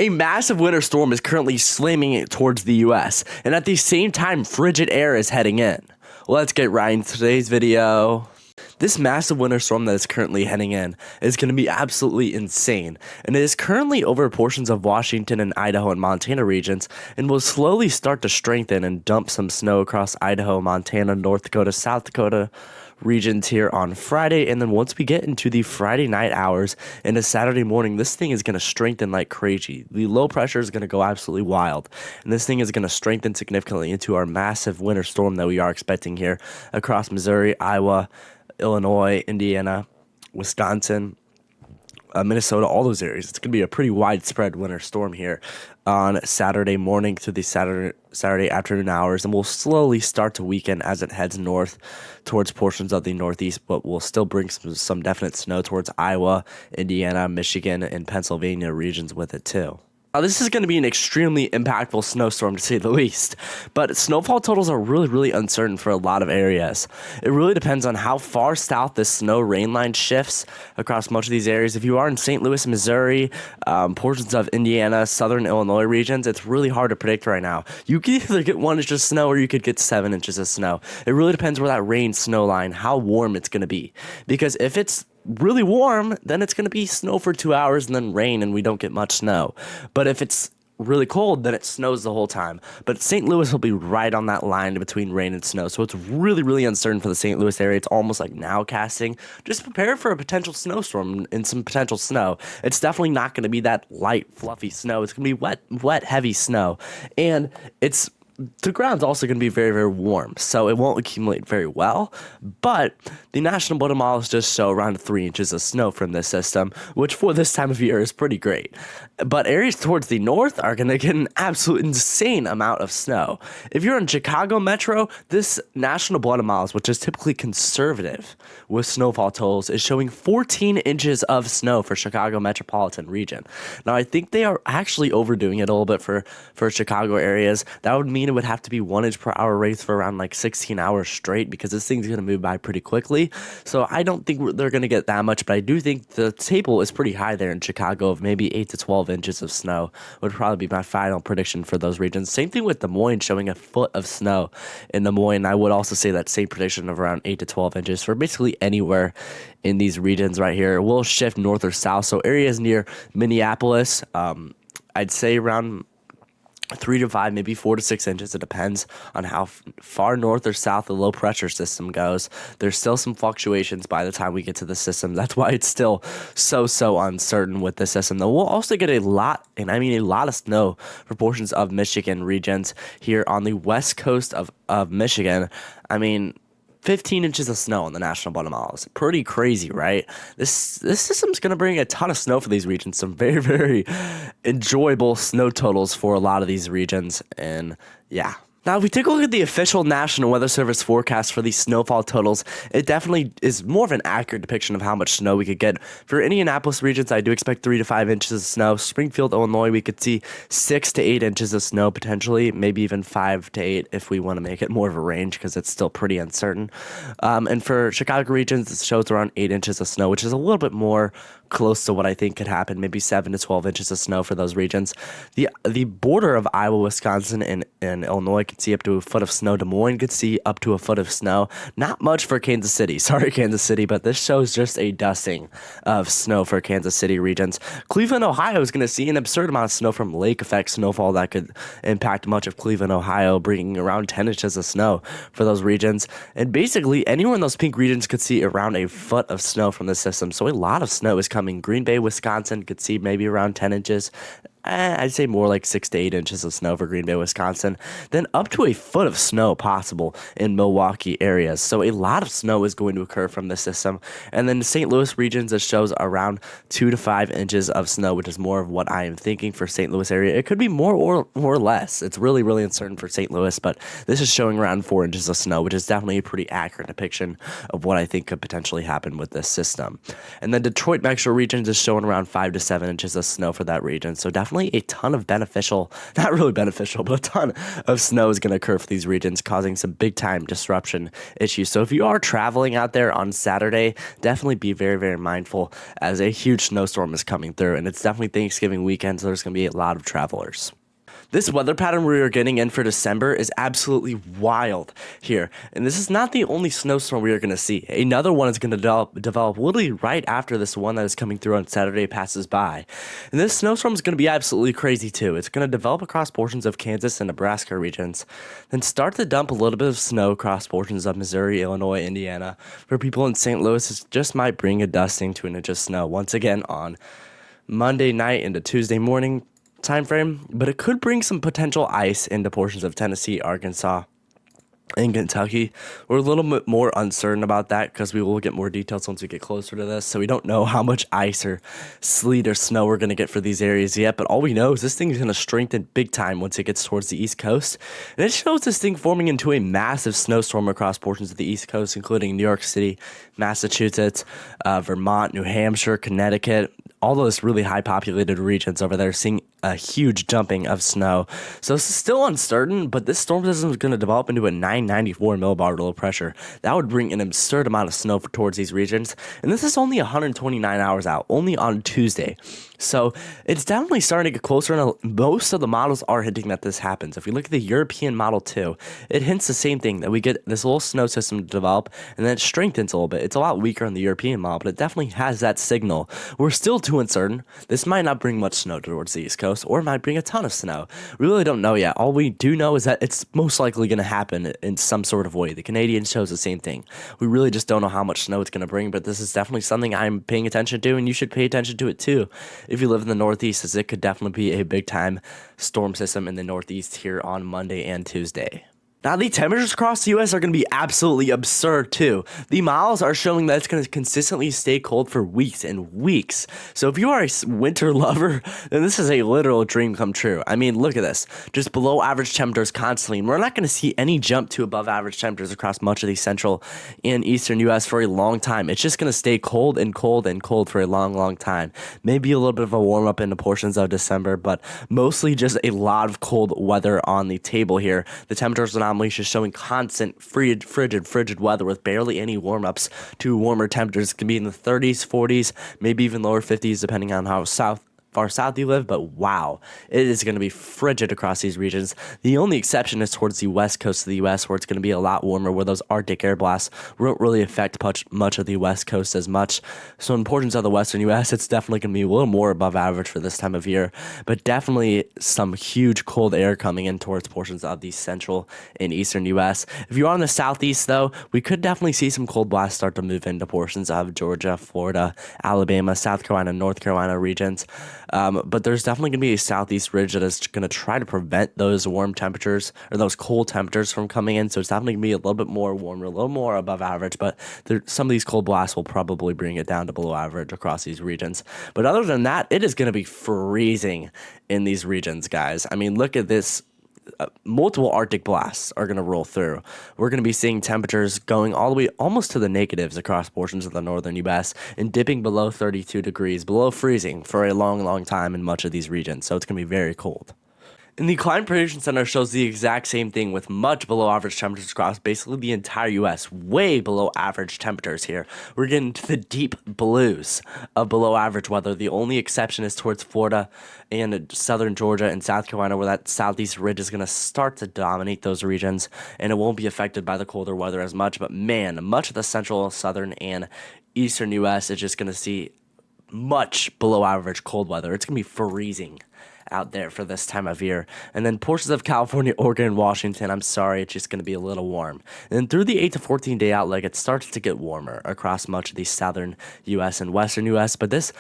A massive winter storm is currently slamming it towards the US, and at the same time, frigid air is heading in. Let's get right into today's video. This massive winter storm that is currently heading in is going to be absolutely insane, and it is currently over portions of Washington and Idaho and Montana regions, and will slowly start to strengthen and dump some snow across Idaho, Montana, North Dakota, South Dakota regions here on Friday. And then once we get into the Friday night hours into Saturday morning, this thing is going to strengthen like crazy. The low pressure is going to go absolutely wild, and this thing is going to strengthen significantly into our massive winter storm that we are expecting here across Missouri, Iowa, Illinois, Indiana, Wisconsin, Minnesota, all those areas. It's going to be a pretty widespread winter storm here on Saturday morning through the Saturday afternoon hours, and will slowly start to weaken as it heads north towards portions of the Northeast, but will still bring some definite snow towards Iowa, Indiana, Michigan, and Pennsylvania regions with it too. Now, this is going to be an extremely impactful snowstorm, to say the least, but snowfall totals are really uncertain for a lot of areas. It really depends on how far south this snow rain line shifts across much of these areas. If you are in St. Louis, Missouri, portions of Indiana, southern Illinois regions, it's really hard to predict right now. You could either get 1 inch of snow or you could get 7 inches of snow. It really depends where that rain snow line, how warm it's going to be. Because if it's really warm, then it's going to be snow for 2 hours and then rain, and we don't get much snow. But if it's really cold, then it snows the whole time. But St. Louis will be right on that line between rain and snow, so it's really uncertain for the St. Louis area. It's almost like nowcasting. Just prepare for a potential snowstorm and some potential snow. It's definitely not going to be that light, fluffy snow. It's going to be wet, heavy snow, and the ground's also going to be very warm, so it won't accumulate very well. But the national weather models just show around 3 inches of snow from this system, which for this time of year is pretty great. But areas towards the north are going to get an absolute insane amount of snow. If you're in Chicago Metro, this national weather models, which is typically conservative with snowfall totals, is showing 14 inches of snow for Chicago metropolitan region. Now, I think they are actually overdoing it a little bit for Chicago areas. That would mean it would have to be 1 inch per hour rates for around like 16 hours straight, because this thing's going to move by pretty quickly. So I don't think they're going to get that much, but I do think the table is pretty high there in Chicago of maybe 8 to 12 inches of snow would probably be my final prediction for those regions. Same thing with Des Moines, showing a foot of snow in Des Moines. I would also say that same prediction of around 8 to 12 inches for basically anywhere in these regions right here. It will shift north or south, so areas near Minneapolis, I'd say around 3 to 5, maybe 4 to 6 inches. It depends on how far north or south the low pressure system goes. There's still some fluctuations by the time we get to the system. That's why it's still so uncertain with the system. Though we'll also get a lot, and I mean a lot of snow for portions of Michigan regions here on the west coast of Michigan. I mean, 15 inches of snow on the national weather models. Pretty crazy, right? This system's going to bring a ton of snow for these regions. Some very enjoyable snow totals for a lot of these regions. And yeah. Now, if we take a look at the official National Weather Service forecast for these snowfall totals, it definitely is more of an accurate depiction of how much snow we could get. For Indianapolis regions, I do expect 3 to 5 inches of snow. Springfield, Illinois, we could see 6 to 8 inches of snow potentially, maybe even 5 to 8 if we want to make it more of a range, because it's still pretty uncertain. And for Chicago regions, it shows around 8 inches of snow, which is a little bit more close to what I think could happen, maybe 7 to 12 inches of snow for those regions. The border of Iowa, Wisconsin, and Illinois could see up to a foot of snow. Des Moines could see up to a foot of snow. Not much for Kansas City. Sorry, Kansas City, but this shows just a dusting of snow for Kansas City regions. Cleveland, Ohio is going to see an absurd amount of snow from lake effect snowfall that could impact much of Cleveland, Ohio, bringing around 10 inches of snow for those regions. And basically, anywhere in those pink regions could see around a foot of snow from the system. So a lot of snow is coming. Green Bay, Wisconsin could see maybe around 10 inches. I'd say more like 6 to 8 inches of snow for Green Bay, Wisconsin. Then up to a foot of snow possible in Milwaukee areas. So a lot of snow is going to occur from this system. And then the St. Louis regions, it shows around 2 to 5 inches of snow, which is more of what I am thinking for St. Louis area. It could be more or less. It's really uncertain for St. Louis, but this is showing around 4 inches of snow, which is definitely a pretty accurate depiction of what I think could potentially happen with this system. And then Detroit metro regions is showing around 5 to 7 inches of snow for that region. So definitely definitely a ton of beneficial, not really beneficial, but a ton of snow is going to occur for these regions, causing some big time disruption issues. So if you are traveling out there on Saturday, definitely be very, very mindful as a huge snowstorm is coming through. And it's definitely Thanksgiving weekend, so there's going to be a lot of travelers. This weather pattern we are getting in for December is absolutely wild here. And this is not the only snowstorm we are going to see. Another one is going to develop literally right after this one that is coming through on Saturday passes by. And this snowstorm is going to be absolutely crazy too. It's going to develop across portions of Kansas and Nebraska regions, then start to dump a little bit of snow across portions of Missouri, Illinois, Indiana. For people in St. Louis, it just might bring a dusting to an inch of snow once again on Monday night into Tuesday morning time frame, but it could bring some potential ice into portions of Tennessee, Arkansas, and Kentucky. We're a little bit more uncertain about that because we will get more details once we get closer to this. So we don't know how much ice or sleet or snow we're going to get for these areas yet. But all we know is this thing is going to strengthen big time once it gets towards the East Coast. And it shows this thing forming into a massive snowstorm across portions of the East Coast, including New York City, Massachusetts, Vermont, New Hampshire, Connecticut, all those really high populated regions over there, seeing a huge dumping of snow. So this is still uncertain, but this storm system is going to develop into a 994 millibar low pressure. That would bring an absurd amount of snow towards these regions. And this is only 129 hours out, only on Tuesday. So it's definitely starting to get closer, and most of the models are hinting that this happens. If we look at the European model too, it hints the same thing, that we get this little snow system to develop, and then it strengthens a little bit. It's a lot weaker on the European model, but it definitely has that signal. We're still too uncertain. This might not bring much snow towards the East Coast, or it might bring a ton of snow. We really don't know yet. All we do know is that it's most likely going to happen in some sort of way. The Canadian shows the same thing. We really just don't know how much snow it's going to bring, but this is definitely something I'm paying attention to, and you should pay attention to it too if you live in the Northeast, as it could definitely be a big time storm system in the Northeast here on Monday and Tuesday. Now, the temperatures across the U.S. are going to be absolutely absurd, too. The models are showing that it's going to consistently stay cold for weeks and weeks. So if you are a winter lover, then this is a literal dream come true. I mean, look at this. Just below average temperatures constantly. And we're not going to see any jump to above average temperatures across much of the central and eastern U.S. for a long time. It's just going to stay cold and cold and cold for a long, long time. Maybe a little bit of a warm-up into portions of December, but mostly just a lot of cold weather on the table here. The temperatures are just showing constant frigid weather with barely any warm-ups to warmer temperatures. It can be in the 30s, 40s, maybe even lower 50s depending on how far south you live, but wow, it is going to be frigid across these regions. The only exception is towards the west coast of the U.S., where it's going to be a lot warmer, where those Arctic air blasts won't really affect much of the west coast as much. So in portions of the western U.S., it's definitely going to be a little more above average for this time of year, but definitely some huge cold air coming in towards portions of the central and eastern U.S. If you're on the southeast, though, we could definitely see some cold blasts start to move into portions of Georgia, Florida, Alabama, South Carolina, North Carolina regions. But there's definitely going to be a southeast ridge that is going to try to prevent those warm temperatures or those cold temperatures from coming in. So it's definitely going to be a little bit more warmer, a little more above average. But some of these cold blasts will probably bring it down to below average across these regions. But other than that, it is going to be freezing in these regions, guys. I mean, look at this. Multiple Arctic blasts are going to roll through. We're going to be seeing temperatures going all the way almost to the negatives across portions of the northern U.S. and dipping below 32 degrees, below freezing for a long, long time in much of these regions. So it's going to be very cold. And the Climate Prediction Center shows the exact same thing with much below average temperatures across basically the entire U.S. Way below average temperatures here. We're getting to the deep blues of below average weather. The only exception is towards Florida and southern Georgia and South Carolina, where that southeast ridge is going to start to dominate those regions, and it won't be affected by the colder weather as much. But man, much of the central, southern, and eastern U.S. is just going to see much below average cold weather. It's going to be freezing out there for this time of year. And then portions of California, Oregon, and Washington, I'm sorry, it's just going to be a little warm. And then through the 8 to 14 day outlook, it starts to get warmer across much of the southern U.S. and western U.S., but this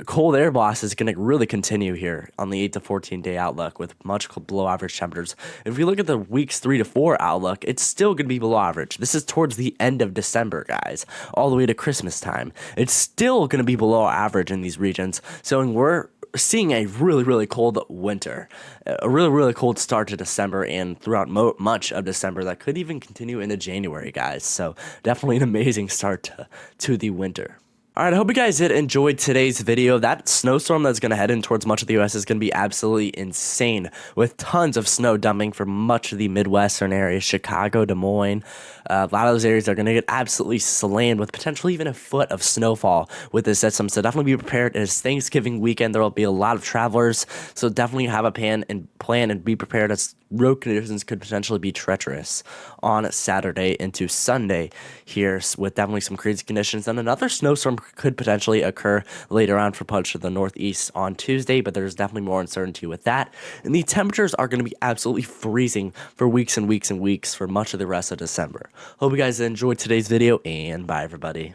cold air blast is going to really continue here on the 8 to 14 day outlook with much below average temperatures. If we look at the weeks 3 to 4 outlook, it's still going to be below average. This is towards the end of December, guys, all the way to Christmas time. It's still going to be below average in these regions. So we're seeing a really, really cold winter, a really, really cold start to December and throughout much of December that could even continue into January, guys. So definitely an amazing start to the winter. Alright, I hope you guys did enjoy today's video. That snowstorm that's going to head in towards much of the U.S. is going to be absolutely insane, with tons of snow dumping from much of the Midwestern areas, Chicago, Des Moines. A lot of those areas are going to get absolutely slammed with potentially even a foot of snowfall with this system. So definitely be prepared. It's Thanksgiving weekend. There will be a lot of travelers. So definitely have a plan and be prepared, as road conditions could potentially be treacherous on Saturday into Sunday here, with definitely some crazy conditions. And another snowstorm could potentially occur later on for parts of the Northeast on Tuesday, but there's definitely more uncertainty with that. And the temperatures are going to be absolutely freezing for weeks and weeks and weeks for much of the rest of December. Hope you guys enjoyed today's video, and bye everybody.